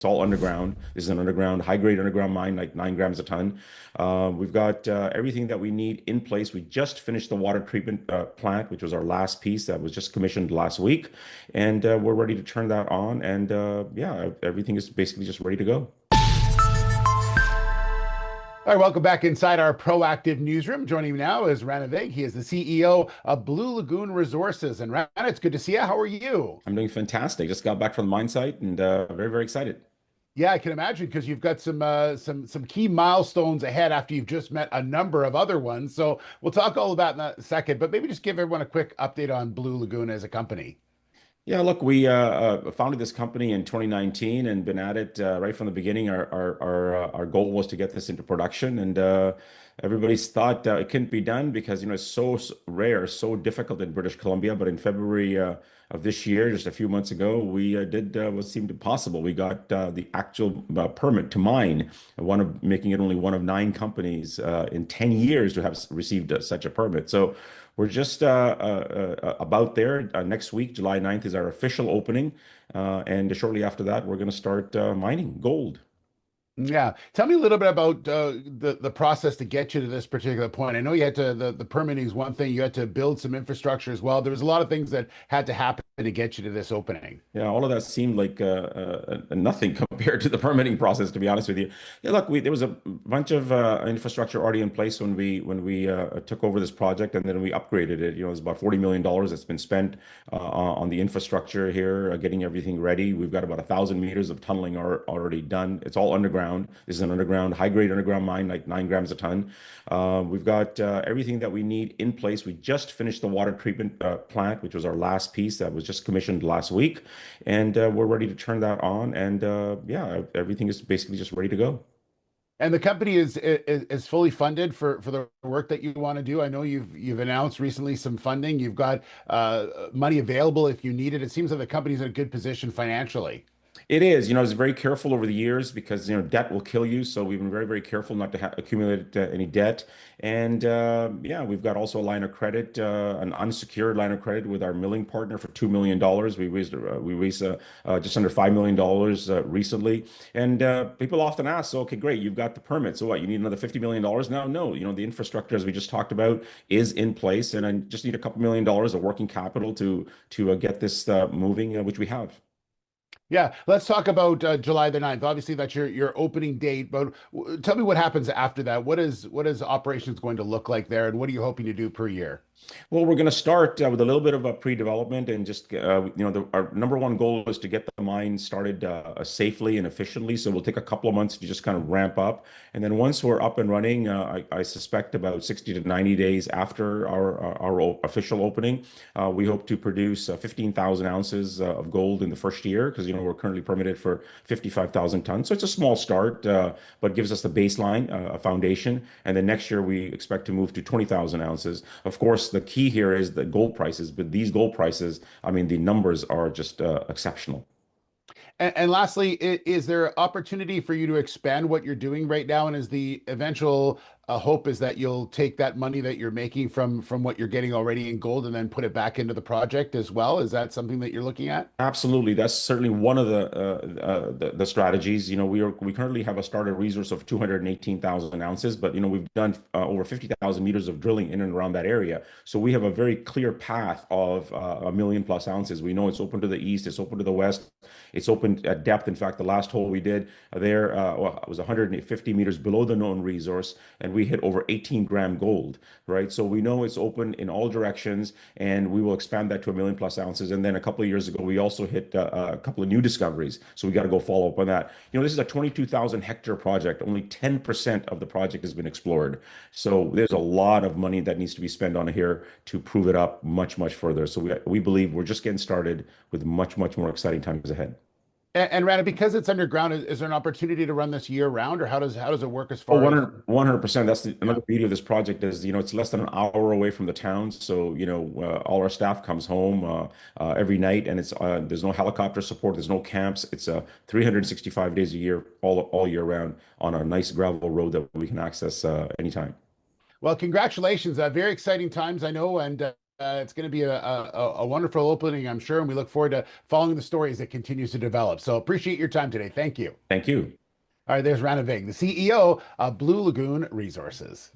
It's all underground. This is an underground, high-grade underground mine, like 9 grams a ton. We've got everything that we need in place. We just finished the water treatment plant, which was our last piece that was just commissioned last week, and we're ready to turn that on. And yeah, everything is basically just ready to go. All right, welcome back inside our proactive newsroom. Joining me now is Rana. He is the CEO of Blue Lagoon Resources. And Rana, it's good to see you. How are you? I'm doing fantastic. Just got back from the mine site and very, very excited. Yeah, I can imagine because you've got some key milestones ahead after you've just met a number of other ones. So we'll talk all about that in a second, but maybe just give everyone a quick update on Blue Lagoon as a company. Yeah, look, we founded this company in 2019 and been at it right from the beginning. Our goal was to get this into production, and everybody's thought it couldn't be done because it's so rare, so difficult in British Columbia. But in February of this year, just a few months ago, we did what seemed impossible. We got the actual permit to mine, making it only one of 9 companies in 10 years to have received such a permit. So we're just about there. Next week, July 9th, is our official opening. And shortly after that, we're going to start mining gold. Yeah, tell me a little bit about the process to get you to this particular point. I know you had to the permitting is one thing. You had to build some infrastructure as well. There was a lot of things that had to happen to get you to this opening. Yeah, all of that seemed like nothing compared to the permitting process, to be honest with you. Yeah, look, there was a bunch of infrastructure already in place when we took over this project, and then we upgraded it. It's about $40 million that's been spent on the infrastructure here, getting everything ready. We've got about 1,000 meters of tunneling already done. It's all underground. This is an underground, high-grade underground mine, like 9 grams a ton. We've got everything that we need in place. We just finished the water treatment plant, which was our last piece that was just commissioned last week, and we're ready to turn that on. And yeah, everything is basically just ready to go. And the company is fully funded for the work that you want to do. I know you've announced recently some funding. You've got money available if you need it. It seems like the company's in a good position financially. It is. I was very careful over the years because, debt will kill you. So we've been very, very careful not to accumulate any debt. And yeah, we've got also a line of credit, an unsecured line of credit with our milling partner for $2 million. We raised just under $5 million recently. And people often ask, so, okay, great, you've got the permit. So what, you need another $50 million now? No, the infrastructure, as we just talked about, is in place. And I just need a couple $1 million of working capital to get this moving, which we have. Yeah, let's talk about July the 9th. Obviously, that's your opening date, but tell me what happens after that. What is operations going to look like there, and what are you hoping to do per year? Well, we're going to start with a little bit of a pre-development and just, our number one goal is to get the mine started safely and efficiently. So we'll take a couple of months to just kind of ramp up. And then once we're up and running, I suspect about 60 to 90 days after our official opening, we hope to produce 15,000 ounces of gold in the first year because, we're currently permitted for 55,000 tons. So it's a small start, but gives us the baseline, a foundation. And then next year, we expect to move to 20,000 ounces. Of course, the key here is the gold prices, but these gold prices, I mean, the numbers are just exceptional. And lastly, is there opportunity for you to expand what you're doing right now? And is the eventual hope is that you'll take that money that you're making from what you're getting already in gold and then put it back into the project as well? Is that something that you're looking at? Absolutely, that's certainly one of the strategies. We currently have a started resource of 218,000 ounces, but we've done over 50,000 meters of drilling in and around that area. So we have a very clear path of a million plus ounces. We know it's open to the east, it's open to the west, it's open at depth. In fact, the last hole we did there it was 150 meters below the known resource, and we hit over 18-gram gold. Right, so we know it's open in all directions, and we will expand that to a million plus ounces. And then a couple of years ago, we also hit a couple of new discoveries. So we got to go follow up on that. This is a 22,000 hectare project. Only 10% of the project has been explored. So there's a lot of money that needs to be spent on here to prove it up much, much further. So we believe we're just getting started with much, much more exciting times ahead. And Rana, because it's underground, is there an opportunity to run this year round, or how does it work as Oh, far as 100%. That's yeah? another beauty of this project is, it's less than an hour away from the town. So, all our staff comes home every night, and there's no helicopter support. There's no camps. It's 365 days a year, all year round on a nice gravel road that we can access anytime. Well, congratulations. Very exciting times, I know, and it's going to be a wonderful opening, I'm sure, and we look forward to following the story as it continues to develop. So appreciate your time today. Thank you. Thank you. All right, there's Rana, the CEO of Blue Lagoon Resources.